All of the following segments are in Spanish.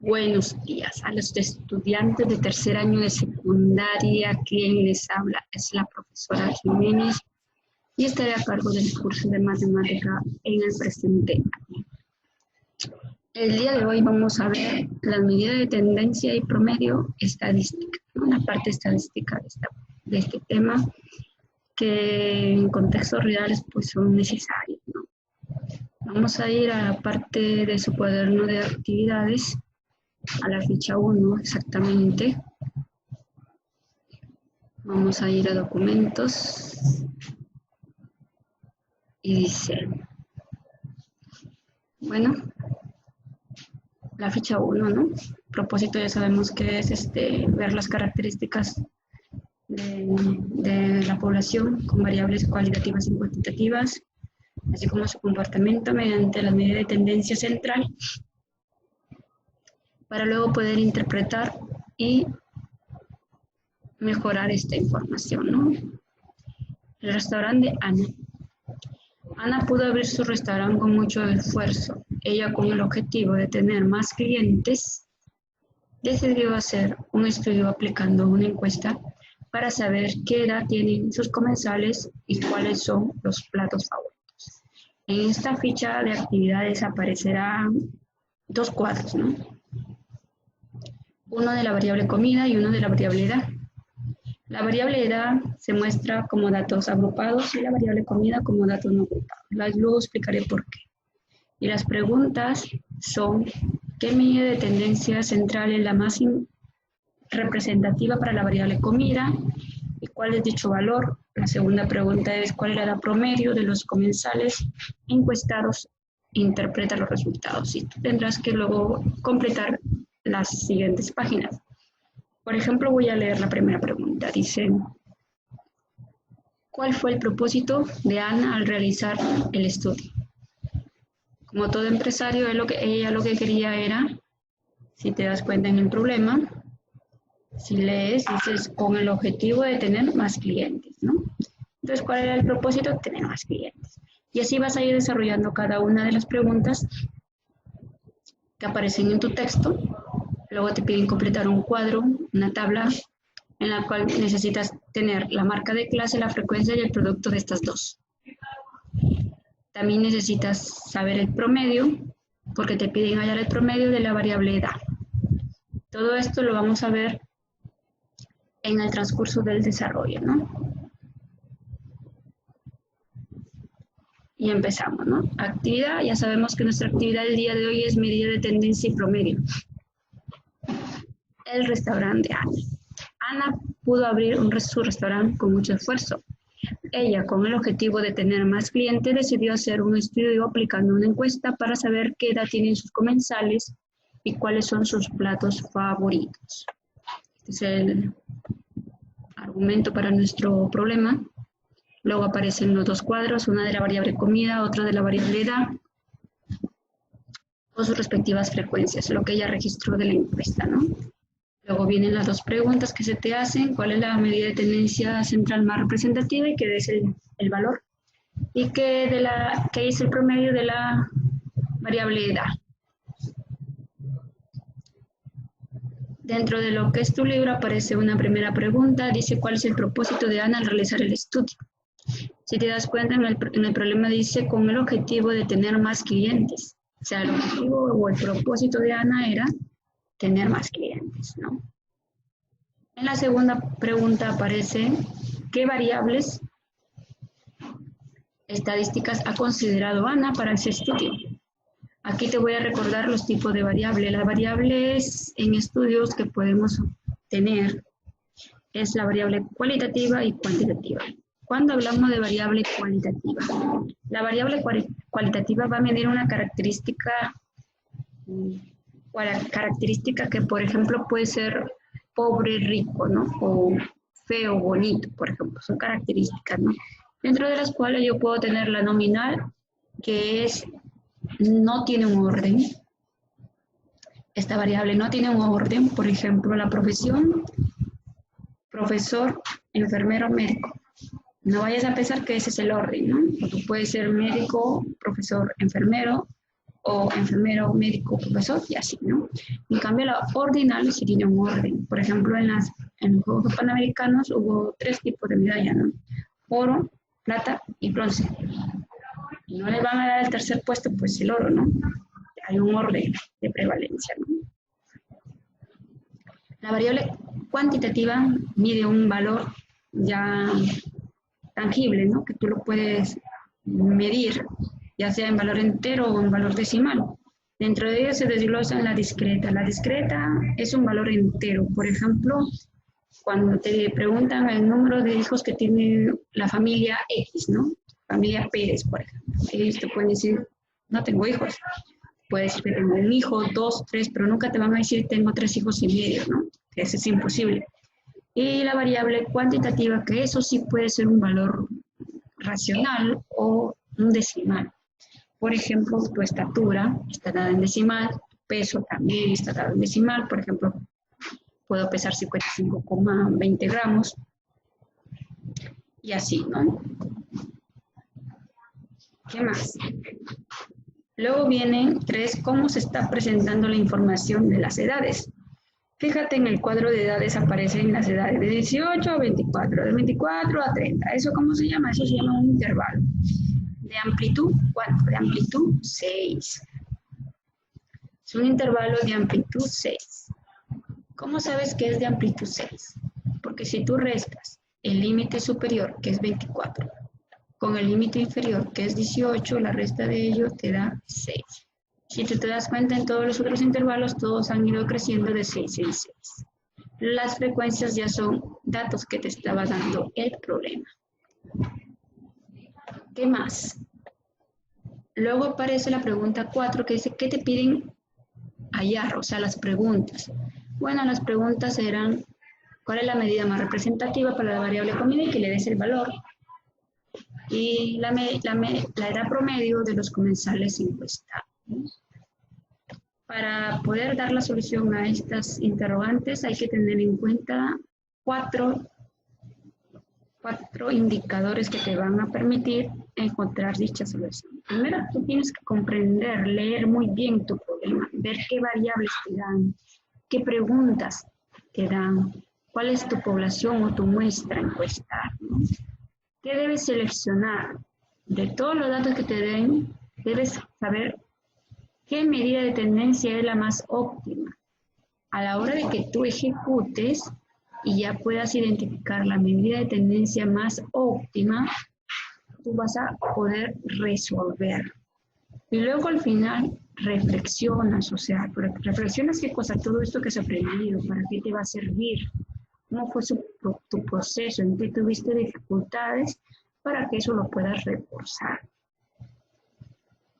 Buenos días a los estudiantes de tercer año de secundaria. Quien les habla es la profesora Jiménez y estaré a cargo del curso de matemática en el presente año. El día de hoy vamos a ver las medidas de tendencia y promedio estadística, una parte estadística de este tema que en contextos reales pues son necesarios, ¿no? Vamos a ir a la parte de su cuaderno de actividades, a la ficha 1 exactamente. Vamos a ir a documentos y dice, bueno, la ficha 1, ¿no? Propósito ya sabemos que es ver las características de la población con variables cualitativas y cuantitativas, así como su comportamiento mediante la medida de tendencia central, para luego poder interpretar y mejorar esta información, ¿no? El restaurante de Ana. Ana pudo abrir su restaurante con mucho esfuerzo. Ella, con el objetivo de tener más clientes, decidió hacer un estudio aplicando una encuesta para saber qué edad tienen sus comensales y cuáles son los platos favoritos. En esta ficha de actividades aparecerán dos cuadros, ¿no? Uno de la variable comida y uno de la variable edad. La variable edad se muestra como datos agrupados y la variable comida como datos no agrupados. Luego explicaré por qué. Y las preguntas son: ¿qué medida de tendencia central es la más representativa para la variable comida? ¿Y cuál es dicho valor? La segunda pregunta es: ¿cuál era el promedio de los comensales encuestados? Interpreta los resultados. Y tú tendrás que luego completar las siguientes páginas. Por ejemplo, voy a leer la primera pregunta. Dice: ¿cuál fue el propósito de Ana al realizar el estudio? Como todo empresario, ella lo que quería era, si te das cuenta en el problema, si lees, dices con el objetivo de tener más clientes, ¿no? Entonces, ¿cuál era el propósito? Tener más clientes. Y así vas a ir desarrollando cada una de las preguntas que aparecen en tu texto. Luego te piden completar un cuadro, una tabla, en la cual necesitas tener la marca de clase, la frecuencia y el producto de estas dos. También necesitas saber el promedio, porque te piden hallar el promedio de la variable edad. Todo esto lo vamos a ver en el transcurso del desarrollo, ¿no? Y empezamos, ¿no? Actividad, ya sabemos que nuestra actividad del día de hoy es medida de tendencia y promedio. El restaurante de Ana. Ana pudo abrir su restaurante con mucho esfuerzo. Ella, con el objetivo de tener más clientes, decidió hacer un estudio aplicando una encuesta para saber qué edad tienen sus comensales y cuáles son sus platos favoritos. Este es el argumento para nuestro problema. Luego aparecen los dos cuadros, una de la variable comida, otra de la variable edad, con sus respectivas frecuencias, lo que ella registró de la encuesta, ¿no? Luego vienen las dos preguntas que se te hacen: ¿cuál es la medida de tendencia central más representativa y qué es el valor? ¿Y qué es el promedio de la variable edad? Dentro de lo que es tu libro aparece una primera pregunta, dice: ¿cuál es el propósito de Ana al realizar el estudio? Si te das cuenta, en el problema dice con el objetivo de tener más clientes. O sea, el objetivo o el propósito de Ana era tener más clientes, ¿no? En la segunda pregunta aparece: ¿qué variables estadísticas ha considerado Ana para ese estudio? Aquí te voy a recordar los tipos de variables. Las variables en estudios que podemos tener es la variable cualitativa y cuantitativa. Cuando hablamos de variable cualitativa, la variable cualitativa va a medir una característica que, por ejemplo, puede ser pobre, rico, ¿no? O feo, bonito, por ejemplo. Son características, ¿no? Dentro de las cuales yo puedo tener la nominal, que no tiene un orden. Esta variable no tiene un orden, por ejemplo, la profesión: profesor, enfermero, médico. No vayas a pensar que ese es el orden, ¿no? Tú puedes ser médico, profesor, enfermero, o enfermero, médico, profesor, y así, ¿no? En cambio, la ordinal sí tiene un orden. Por ejemplo, en los Juegos Panamericanos hubo 3 tipos de medalla, ¿no? Oro, plata y bronce. Y no le van a dar el tercer puesto, pues el oro, ¿no? Hay un orden de prevalencia, ¿no? La variable cuantitativa mide un valor ya tangible, ¿no? Que tú lo puedes medir, ya sea en valor entero o en valor decimal. Dentro de ellos se desglosa la discreta. La discreta es un valor entero. Por ejemplo, cuando te preguntan el número de hijos que tiene la familia X, ¿no? Familia Pérez, por ejemplo. Ellos te pueden decir, no tengo hijos. Puedes decir que tengo un hijo, 2, 3, pero nunca te van a decir tengo 3 hijos y medio, ¿no? Eso es imposible. Y la variable cuantitativa, que eso sí puede ser un valor racional o un decimal. Por ejemplo, tu estatura está dada en decimal, tu peso también está dado en decimal. Por ejemplo, puedo pesar 55,20 gramos y así, ¿no? ¿Qué más? Luego vienen 3, cómo se está presentando la información de las edades. Fíjate, en el cuadro de edades aparecen las edades de 18 a 24, de 24 a 30. ¿Eso cómo se llama? Eso se llama un intervalo. De amplitud, ¿cuánto? De amplitud, 6. Es un intervalo de amplitud 6. ¿Cómo sabes que es de amplitud 6? Porque si tú restas el límite superior, que es 24, con el límite inferior, que es 18, la resta de ello te da 6. Si tú te das cuenta, en todos los otros intervalos, todos han ido creciendo de 6 en 6. Las frecuencias ya son datos que te estaba dando el problema. ¿Qué más? Luego aparece la pregunta 4, que dice, ¿qué te piden hallar? O sea, las preguntas. Bueno, las preguntas eran, ¿cuál es la medida más representativa para la variable comida y que le des el valor? Y la edad promedio de los comensales encuestados. Para poder dar la solución a estas interrogantes hay que tener en cuenta cuatro indicadores que te van a permitir encontrar dicha solución. Primero, tú tienes que comprender, leer muy bien tu problema, ver qué variables te dan, qué preguntas te dan, cuál es tu población o tu muestra encuestada, ¿no? ¿Qué debes seleccionar? De todos los datos que te den, debes saber qué medida de tendencia es la más óptima. A la hora de que tú ejecutes y ya puedas identificar la medida de tendencia más óptima, tú vas a poder resolver. Y luego al final reflexionas, o sea, reflexionas qué cosa, todo esto que has aprendido, para qué te va a servir, cómo fue tu proceso, en qué tuviste dificultades, para que eso lo puedas reforzar.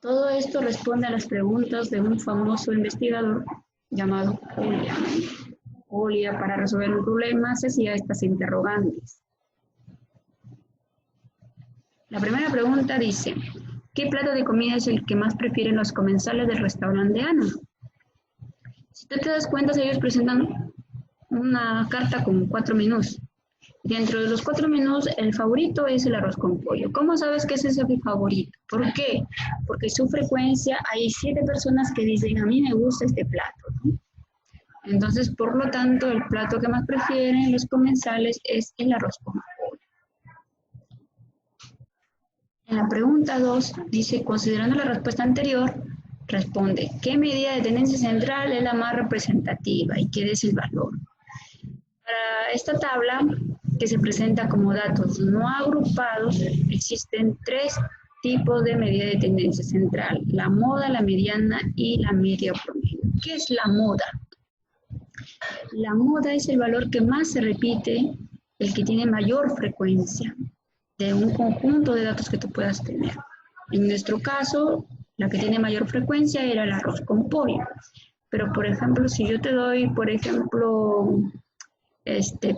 Todo esto responde a las preguntas de un famoso investigador llamado Julia. Julia, para resolver un problema, se hacía estas interrogantes. La primera pregunta dice, ¿qué plato de comida es el que más prefieren los comensales del restaurante de Ana? Si tú te das cuenta, ellos presentan una carta con 4 menús. Dentro de los 4 menús, el favorito es el arroz con pollo. ¿Cómo sabes que ese es el favorito? ¿Por qué? Porque su frecuencia, hay 7 personas que dicen, a mí me gusta este plato, ¿no? Entonces, por lo tanto, el plato que más prefieren los comensales es el arroz con pollo. En la pregunta 2, dice, considerando la respuesta anterior, responde, ¿qué medida de tendencia central es la más representativa y qué es el valor? Para esta tabla, que se presenta como datos no agrupados, existen 3 tipos de medida de tendencia central, la moda, la mediana y la media promedio. ¿Qué es la moda? La moda es el valor que más se repite, el que tiene mayor frecuencia de un conjunto de datos que tú puedas tener. En nuestro caso, la que tiene mayor frecuencia era el arroz con pollo. Pero, por ejemplo, si yo te doy, por ejemplo,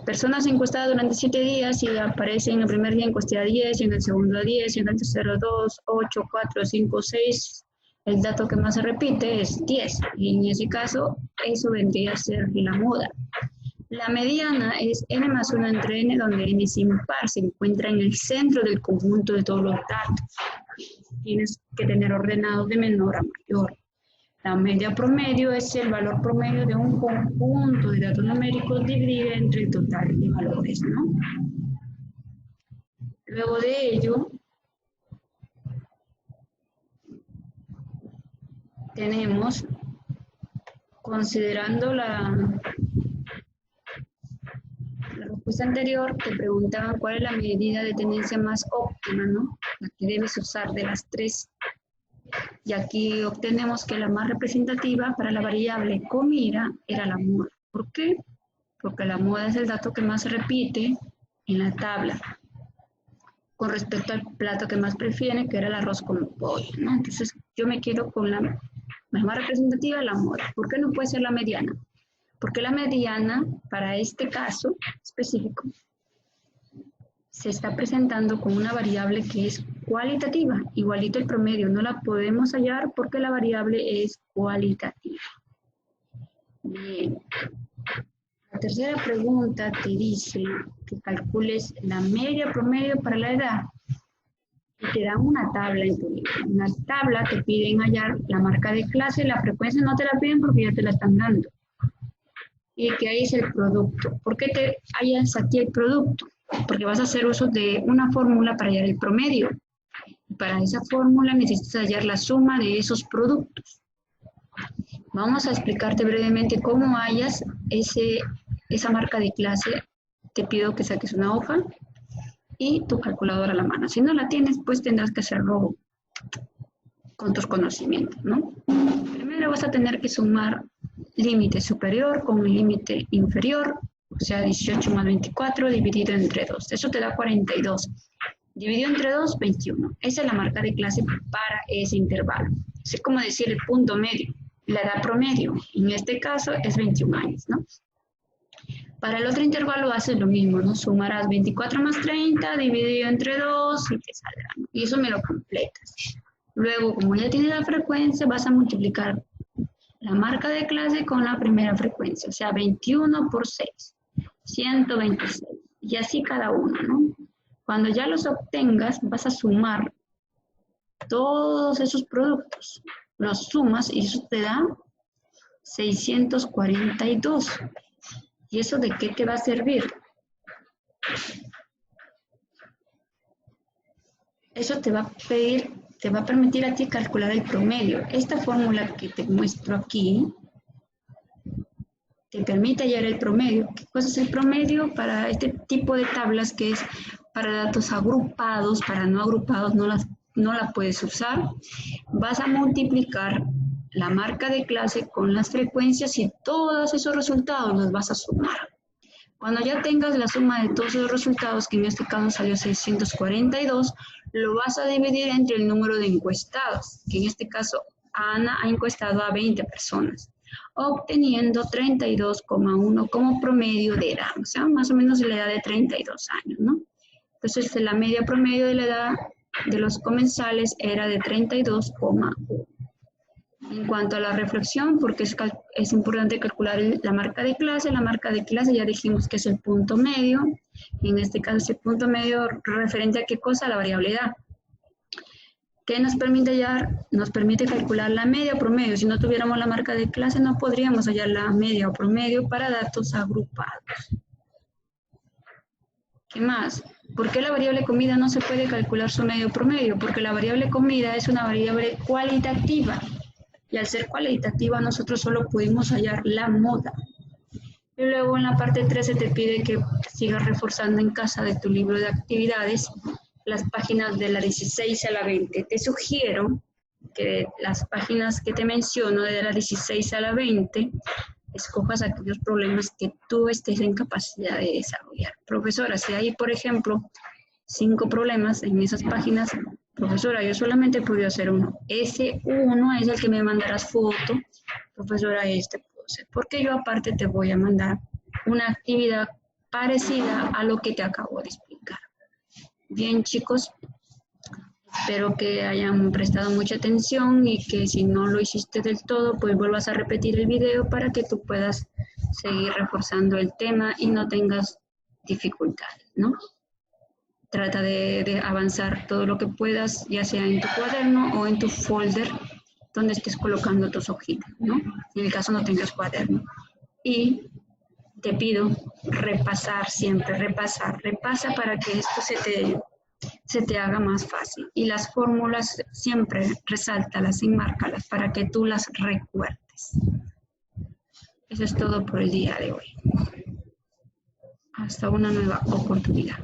personas encuestadas durante 7 días y aparecen en el primer día encuestada 10, y en el segundo 10, y en el tercero 2, 8, 4, 5, 6, el dato que más se repite es 10. Y en ese caso, eso vendría a ser la moda. La mediana es n más 1 entre n, donde n es impar, se encuentra en el centro del conjunto de todos los datos. tienes que tener ordenado de menor a mayor. La media promedio es el valor promedio de un conjunto de datos numéricos dividido entre el total de valores, ¿no? Luego de ello, tenemos, considerando la respuesta anterior, te preguntaban cuál es la medida de tendencia más óptima, ¿no? La que debes usar de las tres. Y aquí obtenemos que la más representativa para la variable comida era la moda. ¿Por qué? Porque la moda es el dato que más se repite en la tabla con respecto al plato que más prefieren, que era el arroz con pollo, ¿no? Entonces yo me quedo con la más representativa, la moda. ¿Por qué no puede ser la mediana? Porque la mediana, para este caso específico, se está presentando con una variable que es cualitativa, igualito el promedio. No la podemos hallar porque la variable es cualitativa. Bien. La tercera pregunta te dice que calcules la media promedio para la edad. Y te dan una tabla en tu libro. En la tabla te piden hallar la marca de clase, la frecuencia no te la piden porque ya te la están dando. Y que ahí es el producto. ¿Por qué te hallas aquí el producto? Porque vas a hacer uso de una fórmula para hallar el promedio. Y para esa fórmula necesitas hallar la suma de esos productos. Vamos a explicarte brevemente cómo hallas esa marca de clase. Te pido que saques una hoja y tu calculadora a la mano. Si no la tienes, pues tendrás que hacerlo con tus conocimientos, ¿no? Primero vas a tener que sumar límite superior con límite inferior, o sea, 18 más 24 dividido entre 2. Eso te da 42. Dividido entre 2, 21. Esa es la marca de clase para ese intervalo. Es como decir el punto medio, la edad promedio. En este caso es 21 años, ¿no? Para el otro intervalo haces lo mismo, ¿no? Sumarás 24 más 30 dividido entre 2 y te saldrá, ¿no? Y eso me lo completas. Luego, como ya tienes la frecuencia, vas a multiplicar la marca de clase con la primera frecuencia, o sea, 21 por 6, 126. Y así cada uno, ¿no? Cuando ya los obtengas, vas a sumar todos esos productos. Los sumas y eso te da 642. ¿Y eso de qué te va a servir? Eso te va a permitir a ti calcular el promedio. Esta fórmula que te muestro aquí te permite hallar el promedio. ¿Qué cosa es el promedio? Para este tipo de tablas que es para datos agrupados, para no agrupados no la puedes usar. Vas a multiplicar la marca de clase con las frecuencias y todos esos resultados los vas a sumar. Cuando ya tengas la suma de todos los resultados, que en este caso salió 642, lo vas a dividir entre el número de encuestados, que en este caso Ana ha encuestado a 20 personas, obteniendo 32,1 como promedio de edad, o sea, más o menos la edad de 32 años, ¿no? Entonces, la media promedio de la edad de los comensales era de 32,1. En cuanto a la reflexión, porque es importante calcular la marca de clase ya dijimos que es el punto medio, en este caso es el punto medio referente a qué cosa, la variable edad. ¿Qué nos permite hallar? Nos permite calcular la media o promedio. Si no tuviéramos la marca de clase no podríamos hallar la media o promedio para datos agrupados. ¿Qué más? ¿Por qué la variable comida no se puede calcular su medio o promedio? Porque la variable comida es una variable cualitativa. Y al ser cualitativa, nosotros solo pudimos hallar la moda. Y luego en la parte 13 te pide que sigas reforzando en casa de tu libro de actividades las páginas de la 16 a la 20. Te sugiero que las páginas que te menciono de la 16 a la 20, escojas aquellos problemas que tú estés en capacidad de desarrollar. Profesora, si hay, por ejemplo, 5 problemas en esas páginas, profesora, yo solamente he podido hacer uno. Ese uno es el que me mandarás foto. Profesora, puedo hacer. Porque yo aparte te voy a mandar una actividad parecida a lo que te acabo de explicar. Bien, chicos, espero que hayan prestado mucha atención y que si no lo hiciste del todo, pues vuelvas a repetir el video para que tú puedas seguir reforzando el tema y no tengas dificultades, ¿no? Trata de avanzar todo lo que puedas, ya sea en tu cuaderno o en tu folder donde estés colocando tus hojitas, ¿no? En el caso no tengas cuaderno. Y te pido repasar siempre, repasa para que esto se te haga más fácil. Y las fórmulas siempre resáltalas y márcalas para que tú las recuerdes. Eso es todo por el día de hoy. Hasta una nueva oportunidad.